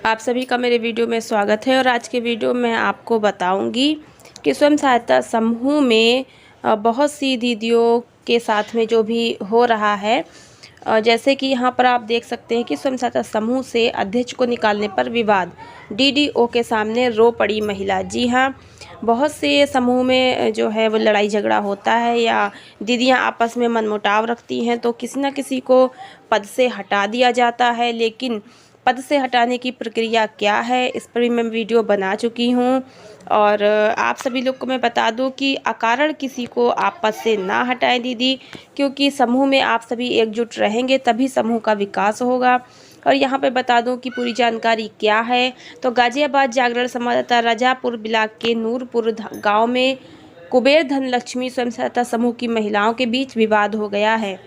आप सभी का मेरे वीडियो में स्वागत है। और आज के वीडियो में आपको बताऊंगी कि स्वयं सहायता समूह में बहुत सी दीदियों के साथ में जो भी हो रहा है, जैसे कि यहाँ पर आप देख सकते हैं कि स्वयं सहायता समूह से अध्यक्ष को निकालने पर विवाद, डीडीओ के सामने रो पड़ी महिला। जी हाँ, बहुत से समूह में जो है वो लड़ाई झगड़ा होता है या दीदियाँ आपस में मनमुटाव रखती हैं तो किसी न किसी को पद से हटा दिया जाता है। लेकिन पद से हटाने की प्रक्रिया क्या है, इस पर भी मैं वीडियो बना चुकी हूँ। और आप सभी लोग को मैं बता दूं कि अकारण किसी को आप पद से ना हटाएं दीदी, क्योंकि समूह में आप सभी एकजुट रहेंगे तभी समूह का विकास होगा। और यहाँ पे बता दूं कि पूरी जानकारी क्या है। तो गाजियाबाद जागरण संवाददाता रजापुर ब्लॉक के नूरपुर गांव में कुबेर धनलक्ष्मी स्वयं सहायता समूह की महिलाओं के बीच विवाद हो गया है।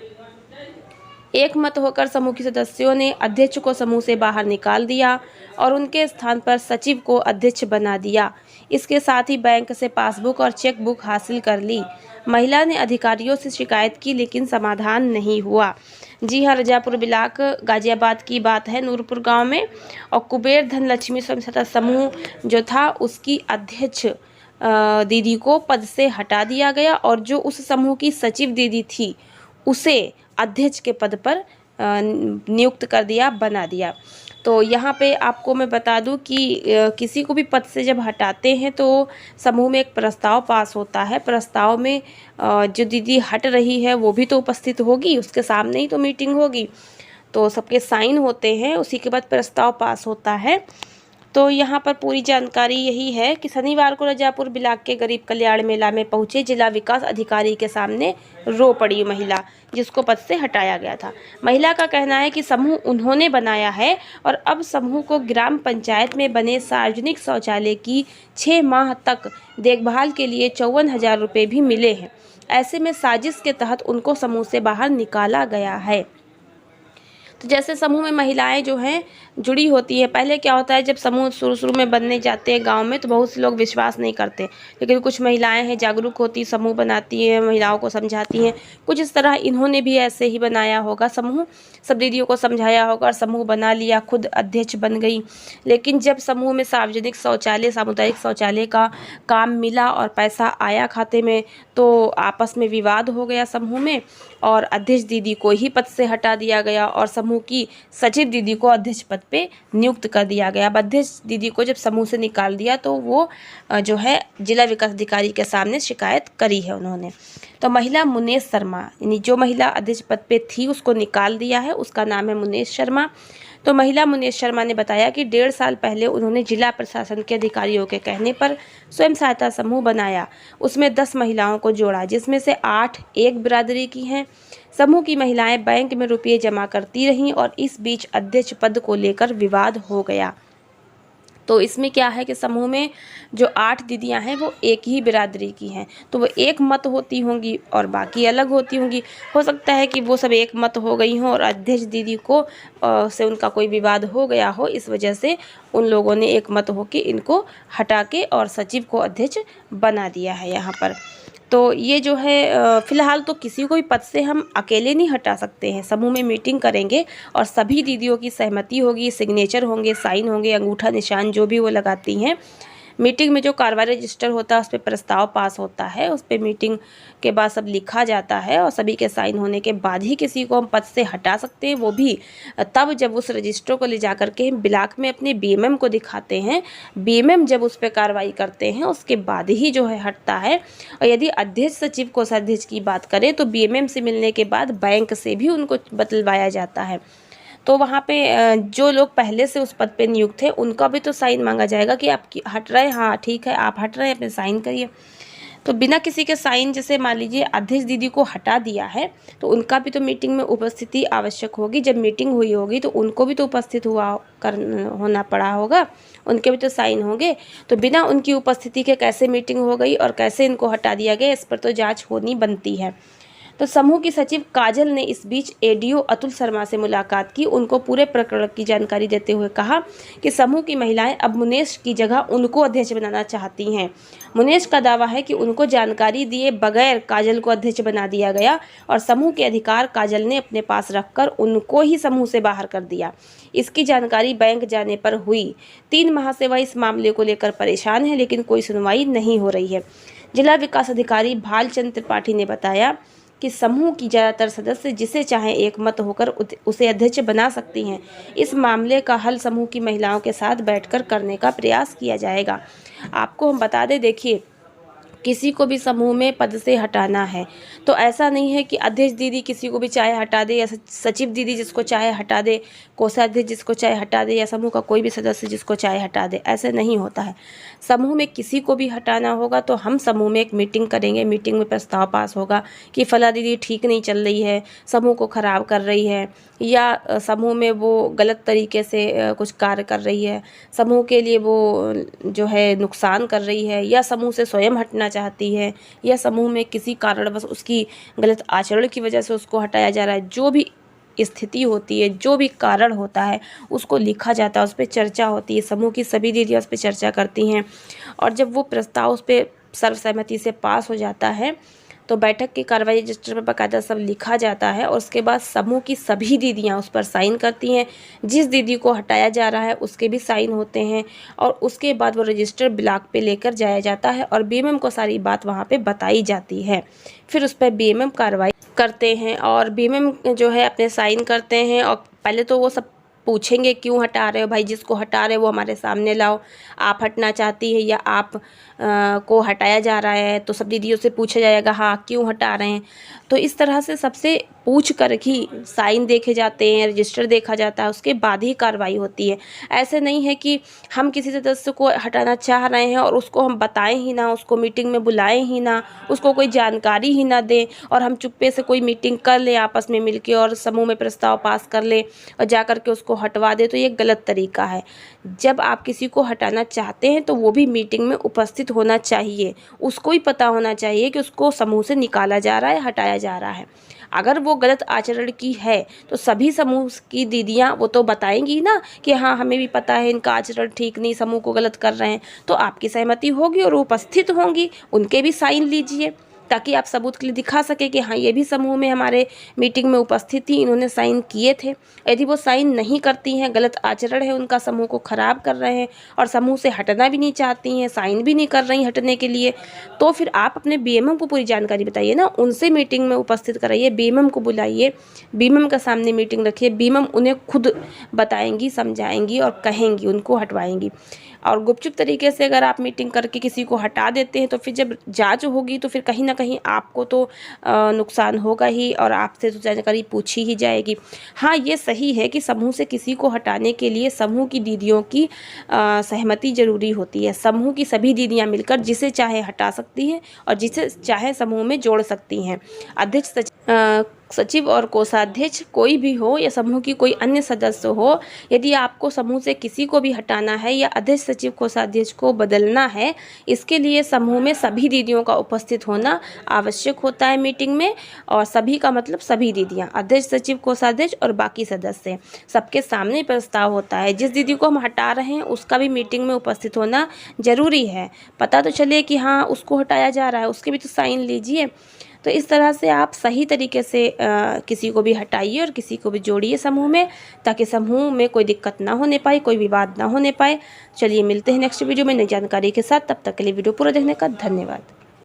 एक मत होकर समूह के सदस्यों ने अध्यक्ष को समूह से बाहर निकाल दिया और उनके स्थान पर सचिव को अध्यक्ष बना दिया। इसके साथ ही बैंक से पासबुक और चेक बुक हासिल कर ली। महिला ने अधिकारियों से शिकायत की लेकिन समाधान नहीं हुआ। जी हाँ, रजापुर ब्लॉक गाजियाबाद की बात है, नूरपुर गांव में। और कुबेर धनलक्ष्मी स्वयं सहायता समूह जो था उसकी अध्यक्ष दीदी को पद से हटा दिया गया और जो उस समूह की सचिव दीदी थी उसे अध्यक्ष के पद पर नियुक्त कर दिया, बना दिया। तो यहाँ पे आपको मैं बता दूं कि किसी को भी पद से जब हटाते हैं तो समूह में एक प्रस्ताव पास होता है। प्रस्ताव में जो दीदी हट रही है वो भी तो उपस्थित होगी, उसके सामने ही तो मीटिंग होगी, तो सबके साइन होते हैं, उसी के बाद प्रस्ताव पास होता है। तो यहाँ पर पूरी जानकारी यही है कि शनिवार को रजापुर ब्लॉक के गरीब कल्याण मेला में पहुंचे जिला विकास अधिकारी के सामने रो पड़ी महिला, जिसको पद से हटाया गया था। महिला का कहना है कि समूह उन्होंने बनाया है और अब समूह को ग्राम पंचायत में बने सार्वजनिक शौचालय की 6 माह तक देखभाल के लिए 54,000 रुपये भी मिले हैं। ऐसे में साजिश के तहत उनको समूह से बाहर निकाला गया है। तो जैसे समूह में महिलाएं जो हैं जुड़ी होती हैं, पहले क्या होता है जब समूह शुरू में बनने जाते हैं गांव में तो बहुत से लोग विश्वास नहीं करते, लेकिन कुछ महिलाएं हैं जागरूक होती, समूह बनाती हैं, महिलाओं को समझाती हैं। कुछ इस तरह इन्होंने भी ऐसे ही बनाया होगा समूह, सब दीदियों को समझाया होगा और समूह बना लिया, खुद अध्यक्ष बन गई। लेकिन जब समूह में सार्वजनिक शौचालय, सामुदायिक शौचालय का काम मिला और पैसा आया खाते में तो आपस में विवाद हो गया समूह में और अध्यक्ष दीदी को ही पद से हटा दिया गया और समूह की सचिव दीदी को अध्यक्ष पद पे नियुक्त कर दिया गया। अब अध्यक्ष दीदी को जब समूह से निकाल दिया तो वो जो है जिला विकास अधिकारी के सामने शिकायत करी है उन्होंने। तो महिला मुनेश शर्मा, यानी जो महिला अध्यक्ष पद पे थी उसको निकाल दिया है, उसका नाम है मुनेश शर्मा। तो महिला मुनेश शर्मा ने बताया कि 1.5 साल पहले उन्होंने जिला प्रशासन के अधिकारियों के कहने पर स्वयं सहायता समूह बनाया। उसमें 10 महिलाओं को जोड़ा, जिसमें से 8 एक बिरादरी की हैं। समूह की महिलाएं बैंक में रुपये जमा करती रहीं और इस बीच अध्यक्ष पद को लेकर विवाद हो गया। तो इसमें क्या है कि समूह में जो 8 दीदियां हैं वो एक ही बिरादरी की हैं, तो वो एक मत होती होंगी और बाकी अलग होती होंगी। हो सकता है कि वो सब एक मत हो गई हों और अध्यक्ष दीदी को से उनका कोई विवाद हो गया हो, इस वजह से उन लोगों ने एक मत होकर इनको हटा के और सचिव को अध्यक्ष बना दिया है यहाँ पर। तो ये जो है फ़िलहाल तो किसी को भी पद से हम अकेले नहीं हटा सकते हैं, समूह में मीटिंग करेंगे और सभी दीदियों की सहमति होगी, सिग्नेचर होंगे, साइन होंगे, अंगूठा निशान जो भी वो लगाती हैं। मीटिंग में जो कार्रवाई रजिस्टर होता है उस पर प्रस्ताव पास होता है, उस पर मीटिंग के बाद सब लिखा जाता है और सभी के साइन होने के बाद ही किसी को हम पद से हटा सकते हैं। वो भी तब जब उस रजिस्टर को ले जा करके हम ब्लॉक में अपने बीएमएम को दिखाते हैं, बीएमएम जब उस पर कार्रवाई करते हैं उसके बाद ही जो है हटता है। और यदि अध्यक्ष सचिव कोषाध्यक्ष की बात करें तो बीएमएम से मिलने के बाद बैंक से भी उनको बदलवाया जाता है। तो वहाँ पे जो लोग पहले से उस पद पे नियुक्त थे उनका भी तो साइन मांगा जाएगा कि आप हट रहे हैं, हाँ ठीक है आप हट रहे हैं, अपने साइन करिए। तो बिना किसी के साइन, जैसे मान लीजिए अध्यक्ष दीदी को हटा दिया है तो उनका भी तो मीटिंग में उपस्थिति आवश्यक होगी। जब मीटिंग हुई होगी तो उनको भी तो उपस्थित होना पड़ा होगा, उनके भी तो साइन होंगे। तो बिना उनकी उपस्थिति के कैसे मीटिंग हो गई और कैसे इनको हटा दिया गया, इस पर तो जाँच होनी बनती है। तो समूह की सचिव काजल ने इस बीच एडीओ अतुल शर्मा से मुलाकात की। उनको पूरे प्रकरण की जानकारी देते हुए कहा कि समूह की महिलाएं अब मुनेश की जगह उनको अध्यक्ष बनाना चाहती हैं। मुनेश का दावा है कि उनको जानकारी दिए बगैर काजल को अध्यक्ष बना दिया गया और समूह के अधिकार काजल ने अपने पास रखकर उनको ही समूह से बाहर कर दिया। इसकी जानकारी बैंक जाने पर हुई। 3 माह से वह इस मामले को लेकर परेशान है, लेकिन कोई सुनवाई नहीं हो रही है। जिला विकास अधिकारी भालचंद्र त्रिपाठी ने बताया कि समूह की ज़्यादातर सदस्य जिसे चाहे एक मत होकर उसे अध्यक्ष बना सकती हैं। इस मामले का हल समूह की महिलाओं के साथ बैठकर करने का प्रयास किया जाएगा। आपको हम बता दें, देखिए, किसी को भी समूह में पद से हटाना है तो ऐसा नहीं है कि अध्यक्ष दीदी किसी को भी चाहे हटा दे या सचिव दीदी जिसको चाहे हटा दे, कोषाध्यक्ष जिसको चाहे हटा दे या समूह का कोई भी सदस्य जिसको चाहे हटा दे। ऐसे नहीं होता है। समूह में किसी को भी हटाना होगा तो हम समूह में एक मीटिंग करेंगे। मीटिंग में प्रस्ताव पास होगा कि फला दीदी ठीक नहीं चल रही है, समूह को ख़राब कर रही है, या समूह में वो गलत तरीके से कुछ कार्य कर रही है, समूह के लिए वो जो है नुकसान कर रही है, या समूह से स्वयं हटना चाहती है, या समूह में किसी कारणवश उसकी गलत आचरण की वजह से उसको हटाया जा रहा है। जो भी स्थिति होती है, जो भी कारण होता है, उसको लिखा जाता है, उस पर चर्चा होती है। समूह की सभी दीदियाँ उस पर चर्चा करती हैं और जब वो प्रस्ताव उस पर सर्वसहमति से पास हो जाता है तो बैठक की कार्रवाई रजिस्टर पर बाकायदा सब लिखा जाता है और उसके बाद समूह की सभी दीदियां उस पर साइन करती हैं। जिस दीदी को हटाया जा रहा है उसके भी साइन होते हैं और उसके बाद वो रजिस्टर ब्लॉक पे लेकर जाया जाता है और बीएमएम को सारी बात वहाँ पे बताई जाती है। फिर उस पर बीएमएम कार्रवाई करते हैं और बीएमएम जो है अपने साइन करते हैं। और पहले तो वो सब पूछेंगे क्यों हटा रहे हो भाई, जिसको हटा रहे हो वो हमारे सामने लाओ, आप हटना चाहती है या आप को हटाया जा रहा है। तो सब दीदियों से पूछा जाएगा हाँ क्यों हटा रहे हैं। तो इस तरह से सबसे पूछ कर ही साइन देखे जाते हैं, रजिस्टर देखा जाता है, उसके बाद ही कार्रवाई होती है। ऐसे नहीं है कि हम किसी सदस्य को हटाना चाह रहे हैं और उसको हम बताएं ही ना, उसको मीटिंग में बुलाएं ही ना, उसको कोई जानकारी ही ना दें और हम चुप्पे से कोई मीटिंग कर लें आपस में मिलके और समूह में प्रस्ताव पास कर लें और जा कर के उसको हटवा दें। तो ये गलत तरीका है। जब आप किसी को हटाना चाहते हैं तो वो भी मीटिंग में उपस्थित होना चाहिए, उसको ही पता होना चाहिए कि उसको समूह से निकाला जा रहा है, हटाया जा रहा है। अगर वो गलत आचरण की है तो सभी समूह की दीदियां वो तो बताएंगी ना कि हाँ हमें भी पता है इनका आचरण ठीक नहीं, समूह को गलत कर रहे हैं। तो आपकी सहमति होगी और वो उपस्थित होंगी, उनके भी साइन लीजिए ताकि आप सबूत के लिए दिखा सके कि हाँ ये भी समूह में हमारे मीटिंग में उपस्थित थी, इन्होंने साइन किए थे। यदि वो साइन नहीं करती हैं, गलत आचरण है उनका, समूह को ख़राब कर रहे हैं और समूह से हटना भी नहीं चाहती हैं, साइन भी नहीं कर रही हटने के लिए, तो फिर आप अपने बीएमएम को पूरी जानकारी बताइए ना, उनसे मीटिंग में उपस्थित कराइए, बीएमएम को बुलाइए, बीएमएम के सामने मीटिंग रखिए, बीएमएम उन्हें खुद बताएंगी, समझाएंगी और कहेंगी, उनको हटवाएंगी। और गुपचुप तरीके से अगर आप मीटिंग करके किसी को हटा देते हैं तो फिर जब जांच होगी तो फिर कहीं ना कहीं आपको तो नुकसान होगा ही और आपसे तो जानकारी पूछी ही जाएगी। हाँ ये सही है कि समूह से किसी को हटाने के लिए समूह की दीदियों की सहमति ज़रूरी होती है। समूह की सभी दीदियाँ मिलकर जिसे चाहे हटा सकती हैं और जिसे चाहे समूह में जोड़ सकती हैं। अध्यक्ष सचिव और कोषाध्यक्ष कोई भी हो या समूह की कोई अन्य सदस्य हो, यदि आपको समूह से किसी को भी हटाना है या अध्यक्ष सचिव कोषाध्यक्ष को बदलना है, इसके लिए समूह में सभी दीदियों का उपस्थित होना आवश्यक होता है मीटिंग में। और सभी का मतलब सभी दीदियां, अध्यक्ष सचिव कोषाध्यक्ष और बाकी सदस्य, सबके सामने प्रस्ताव होता है। जिस दीदी को हम हटा रहे हैं उसका भी मीटिंग में उपस्थित होना जरूरी है, पता तो चले कि हाँ उसको हटाया जा रहा है, उसके भी तो साइन लीजिए। तो इस तरह से आप सही तरीके से किसी को भी हटाइए और किसी को भी जोड़िए समूह में, ताकि समूह में कोई दिक्कत ना होने पाए, कोई विवाद ना होने पाए। चलिए मिलते हैं नेक्स्ट वीडियो में नई जानकारी के साथ, तब तक के लिए वीडियो पूरा देखने का धन्यवाद।